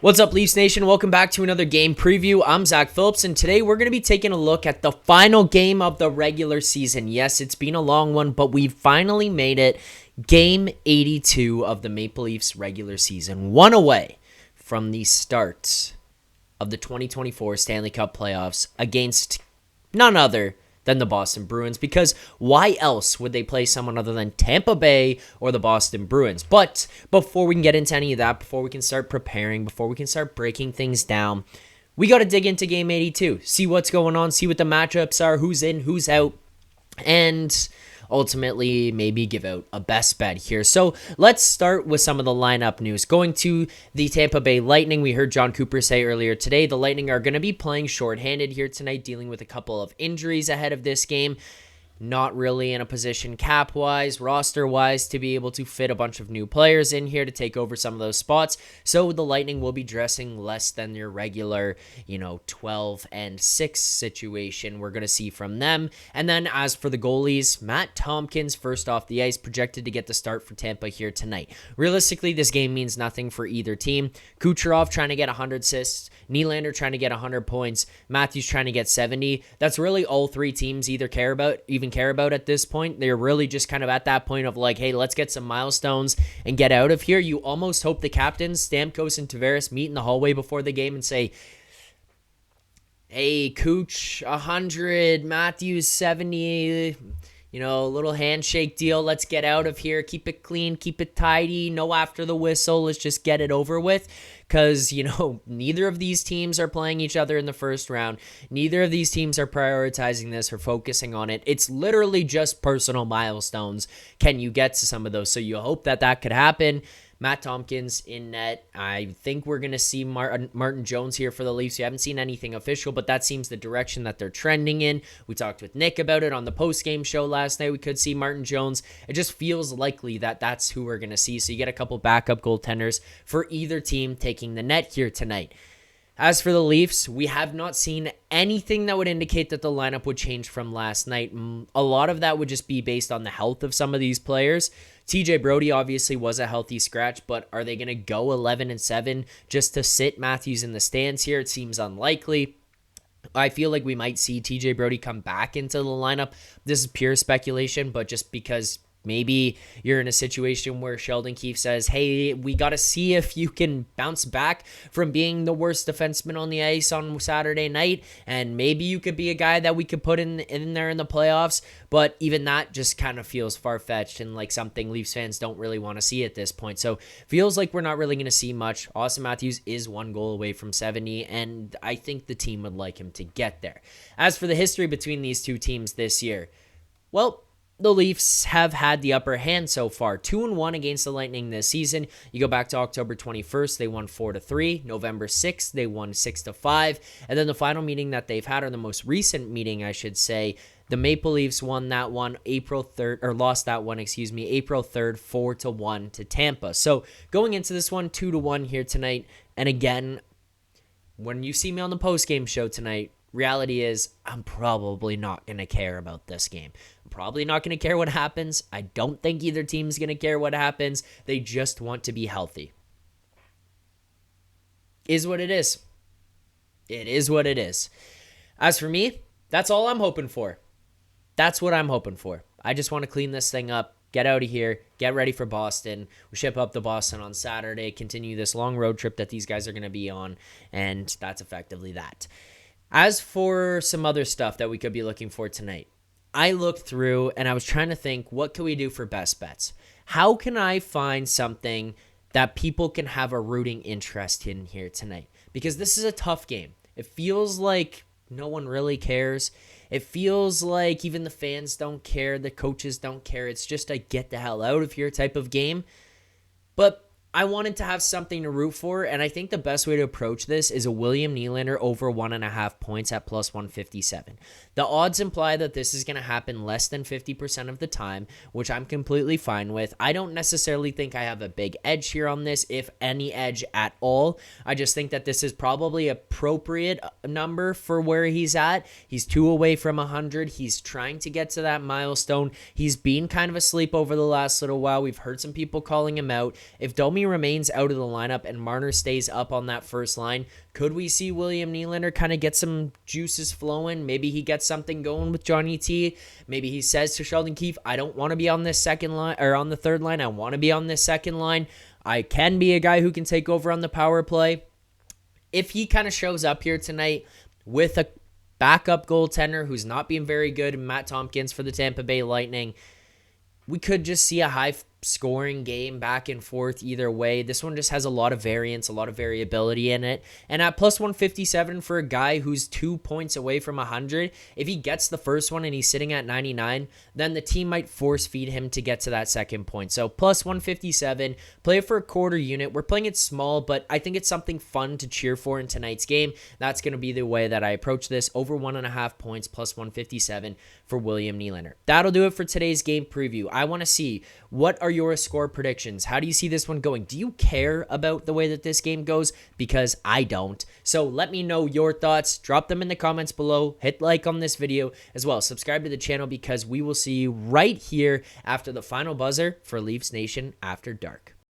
What's up, Leafs Nation? Welcome back to another game preview. I'm Zack Phillips, and today we're going to be taking a look at the final game of the regular season. Yes, it's been a long one, but we finally made it. Game 82 of the Maple Leafs regular season. One away from the start of the 2024 Stanley Cup playoffs against none other than the Boston Bruins, because why else would they play someone other than Tampa Bay or the Boston Bruins? But before we can get into any of that, before we can start preparing, before we can start breaking things down, we got to dig into Game 82, see what's going on, see what the matchups are, who's in, who's out, and ultimately maybe give out a best bet here. So let's start with some of the lineup news. Going to the Tampa Bay Lightning, we heard John Cooper say earlier today, the Lightning are going to be playing shorthanded here tonight, dealing with a couple of injuries ahead of this game. Not really in a position cap-wise, roster-wise, to be able to fit a bunch of new players in here to take over some of those spots. So the Lightning will be dressing less than your regular, 12-6 situation we're going to see from them. And then as for the goalies, Matt Tompkins, first off the ice, projected to get the start for Tampa here tonight. Realistically, this game means nothing for either team. Kucherov trying to get 100 assists, Nylander trying to get 100 points, Matthews trying to get 70. That's really all three teams even care about at this point. They're really just kind of at that point of like, hey, let's get some milestones and get out of here. You almost hope the captains, Stamkos and Tavares, meet in the hallway before the game and say, hey, Cooch, 100, Matthews, 70, a little handshake deal. Let's get out of here. Keep it clean. Keep it tidy. No after the whistle. Let's just get it over with. Because, neither of these teams are playing each other in the first round. Neither of these teams are prioritizing this or focusing on it. It's literally just personal milestones. Can you get to some of those? So you hope that could happen. Matt Tompkins in net. I think we're going to see Martin Jones here for the Leafs. We haven't seen anything official, but that seems the direction that they're trending in. We talked with Nick about it on the post-game show last night. We could see Martin Jones. It just feels likely that that's who we're going to see. So you get a couple backup goaltenders for either team taking the net here tonight. As for the Leafs, we have not seen anything that would indicate that the lineup would change from last night. A lot of that would just be based on the health of some of these players. TJ Brodie obviously was a healthy scratch, but are they going to go 11-7 just to sit Matthews in the stands here? It seems unlikely. I feel like we might see TJ Brodie come back into the lineup. This is pure speculation, but just because maybe you're in a situation where Sheldon Keefe says, hey, we got to see if you can bounce back from being the worst defenseman on the ice on Saturday night, and maybe you could be a guy that we could put in there in the playoffs, but even that just kind of feels far-fetched and like something Leafs fans don't really want to see at this point. So feels like we're not really going to see much. Auston Matthews is one goal away from 70, and I think the team would like him to get there. As for the history between these two teams this year, well, the Leafs have had the upper hand so far. 2-1 against the Lightning this season. You go back to October 21st, they won 4-3. November 6th, they won 6-5. And then the final meeting that they've had, or the most recent meeting, I should say, the Maple Leafs won that one April 3rd, or lost that one, April 3rd, 4-1 to Tampa. So going into this one, 2-1 here tonight. And again, when you see me on the post-game show tonight, reality is I'm probably not going to care about this game. I'm probably not going to care what happens. I don't think either team's going to care what happens. They just want to be healthy. Is what it is. It is what it is. As for me, that's all I'm hoping for. That's what I'm hoping for. I just want to clean this thing up, get out of here, get ready for Boston. We ship up to Boston on Saturday, continue this long road trip that these guys are going to be on, and that's effectively that. As for some other stuff that we could be looking for tonight, I looked through and I was trying to think, what can we do for best bets? How can I find something that people can have a rooting interest in here tonight? Because this is a tough game. It feels like no one really cares. It feels like even the fans don't care. The coaches don't care. It's just a get the hell out of here type of game. But I wanted to have something to root for, and I think the best way to approach this is a William Nylander over 1.5 points at plus 157. The odds imply that this is going to happen less than 50% of the time, which I'm completely fine with. I don't necessarily think I have a big edge here on this, if any edge at all. I just think that this is probably appropriate number for where he's at. He's 2 away from 100. He's trying to get to that milestone. He's been kind of asleep over the last little while. We've heard some people calling him out. If Domi Freddie remains out of the lineup and Marner stays up on that first line, could we see William Nylander kind of get some juices flowing? Maybe he gets something going with Johnny T. Maybe he says to Sheldon Keefe, I don't want to be on this second line or on the third line. I want to be on this second line. I can be a guy who can take over on the power play. If he kind of shows up here tonight with a backup goaltender who's not being very good, Matt Tompkins for the Tampa Bay Lightning, we could just see a high-scoring game back and forth either way. This one just has a lot of variance, a lot of variability in it. And at plus 157 for a guy who's 2 points away from 100, if he gets the first one and he's sitting at 99, then the team might force-feed him to get to that second point. So plus 157, play it for a quarter unit. We're playing it small, but I think it's something fun to cheer for in tonight's game. That's going to be the way that I approach this. Over 1.5 points, plus 157 for William Nylander. That'll do it for today's game preview. I want to see, what are your score predictions? How do you see this one going? Do you care about the way that this game goes? Because I don't. So let me know your thoughts. Drop them in the comments below. Hit like on this video as well. Subscribe to the channel because we will see you right here after the final buzzer for Leafs Nation After Dark.